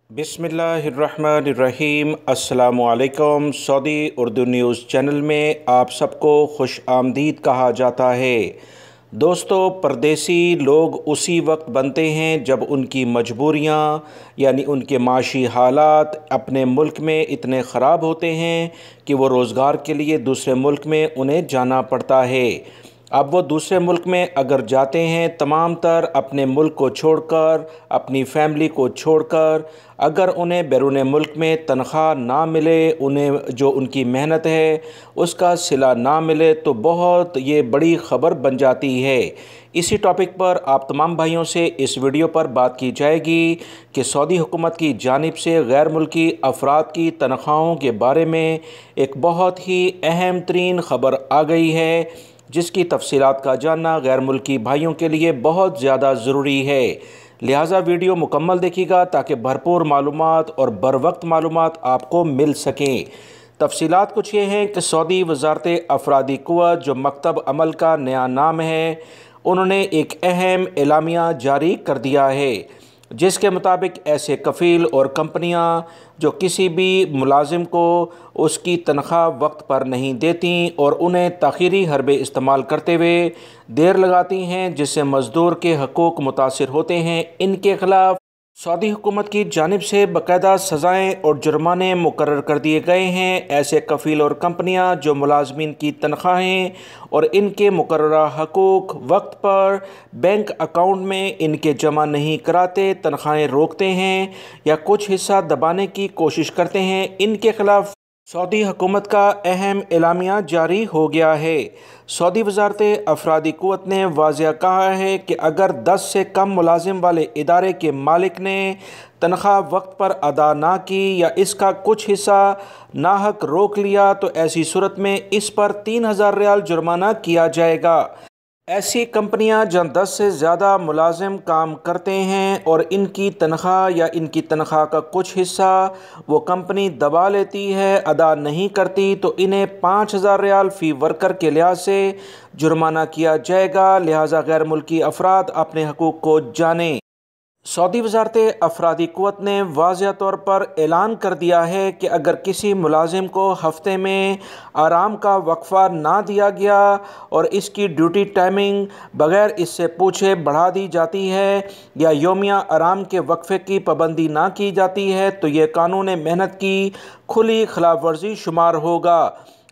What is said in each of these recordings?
بسم اللہ الرحمن الرحیم۔ السلام علیکم۔ سعودی اردو نیوز چینل میں آپ سب کو خوش آمدید کہا جاتا ہے۔ دوستو، پردیسی لوگ اسی وقت بنتے ہیں جب ان کی مجبوریاں یعنی ان کے معاشی حالات اپنے ملک میں اتنے خراب ہوتے ہیں کہ وہ روزگار کے لیے دوسرے ملک میں انہیں جانا پڑتا ہے۔ اب وہ دوسرے ملک میں اگر جاتے ہیں تمام تر اپنے ملک کو چھوڑ کر، اپنی فیملی کو چھوڑ کر، اگر انہیں بیرون ملک میں تنخواہ نہ ملے، انہیں جو ان کی محنت ہے اس کا صلہ نہ ملے تو بہت یہ بڑی خبر بن جاتی ہے۔ اسی ٹاپک پر آپ تمام بھائیوں سے اس ویڈیو پر بات کی جائے گی کہ سعودی حکومت کی جانب سے غیر ملکی افراد کی تنخواہوں کے بارے میں ایک بہت ہی اہم ترین خبر آ گئی ہے، جس کی تفصیلات کا جاننا غیر ملکی بھائیوں کے لیے بہت زیادہ ضروری ہے۔ لہٰذا ویڈیو مکمل دیکھیے گا تاکہ بھرپور معلومات اور بروقت معلومات آپ کو مل سکیں۔ تفصیلات کچھ یہ ہیں کہ سعودی وزارت افرادی قوت، جو مکتب عمل کا نیا نام ہے، انہوں نے ایک اہم اعلامیہ جاری کر دیا ہے، جس کے مطابق ایسے کفیل اور کمپنیاں جو کسی بھی ملازم کو اس کی تنخواہ وقت پر نہیں دیتی اور انہیں تاخیری حربے استعمال کرتے ہوئے دیر لگاتی ہیں، جس سے مزدور کے حقوق متاثر ہوتے ہیں، ان کے خلاف سعودی حکومت کی جانب سے باقاعدہ سزائیں اور جرمانے مقرر کر دیے گئے ہیں۔ ایسے کفیل اور کمپنیاں جو ملازمین کی تنخواہیں اور ان کے مقررہ حقوق وقت پر بینک اکاؤنٹ میں ان کے جمع نہیں کراتے، تنخواہیں روکتے ہیں یا کچھ حصہ دبانے کی کوشش کرتے ہیں، ان کے خلاف سعودی حکومت کا اہم اعلامیہ جاری ہو گیا ہے۔ سعودی وزارت افرادی قوت نے واضح کہا ہے کہ اگر 10 سے کم ملازم والے ادارے کے مالک نے تنخواہ وقت پر ادا نہ کی یا اس کا کچھ حصہ ناحق روک لیا تو ایسی صورت میں اس پر 3000 ریال جرمانہ کیا جائے گا۔ ایسی کمپنیاں جہاں 10 سے زیادہ ملازم کام کرتے ہیں اور ان کی تنخواہ یا ان کی تنخواہ کا کچھ حصہ وہ کمپنی دبا لیتی ہے، ادا نہیں کرتی، تو انہیں 5000 ریال فی ورکر کے لحاظ سے جرمانہ کیا جائے گا۔ لہٰذا غیر ملکی افراد اپنے حقوق کو جانیں۔ سعودی وزارت افرادی قوت نے واضح طور پر اعلان کر دیا ہے کہ اگر کسی ملازم کو ہفتے میں آرام کا وقفہ نہ دیا گیا اور اس کی ڈیوٹی ٹائمنگ بغیر اس سے پوچھے بڑھا دی جاتی ہے یا یومیہ آرام کے وقفے کی پابندی نہ کی جاتی ہے تو یہ قانون محنت کی کھلی خلاف ورزی شمار ہوگا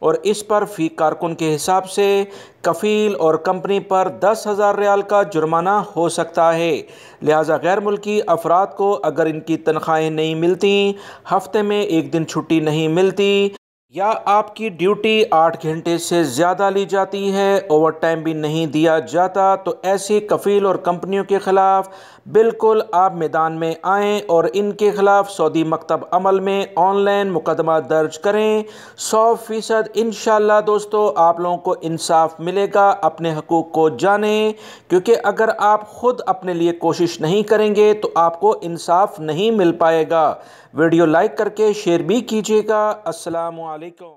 اور اس پر فی کارکن کے حساب سے کفیل اور کمپنی پر 10,000 ریال کا جرمانہ ہو سکتا ہے۔ لہٰذا غیر ملکی افراد کو اگر ان کی تنخواہیں نہیں ملتی، ہفتے میں ایک دن چھٹی نہیں ملتی یا آپ کی ڈیوٹی 8 گھنٹے سے زیادہ لی جاتی ہے، اوور ٹائم بھی نہیں دیا جاتا، تو ایسی کفیل اور کمپنیوں کے خلاف بالکل آپ میدان میں آئیں اور ان کے خلاف سعودی مکتب عمل میں آن لائن مقدمہ درج کریں۔ 100% انشاءاللہ دوستو آپ لوگوں کو انصاف ملے گا۔ اپنے حقوق کو جانیں، کیونکہ اگر آپ خود اپنے لیے کوشش نہیں کریں گے تو آپ کو انصاف نہیں مل پائے گا۔ ویڈیو لائک کر کے شیئر بھی کیجیے گا۔ السلام علیکم۔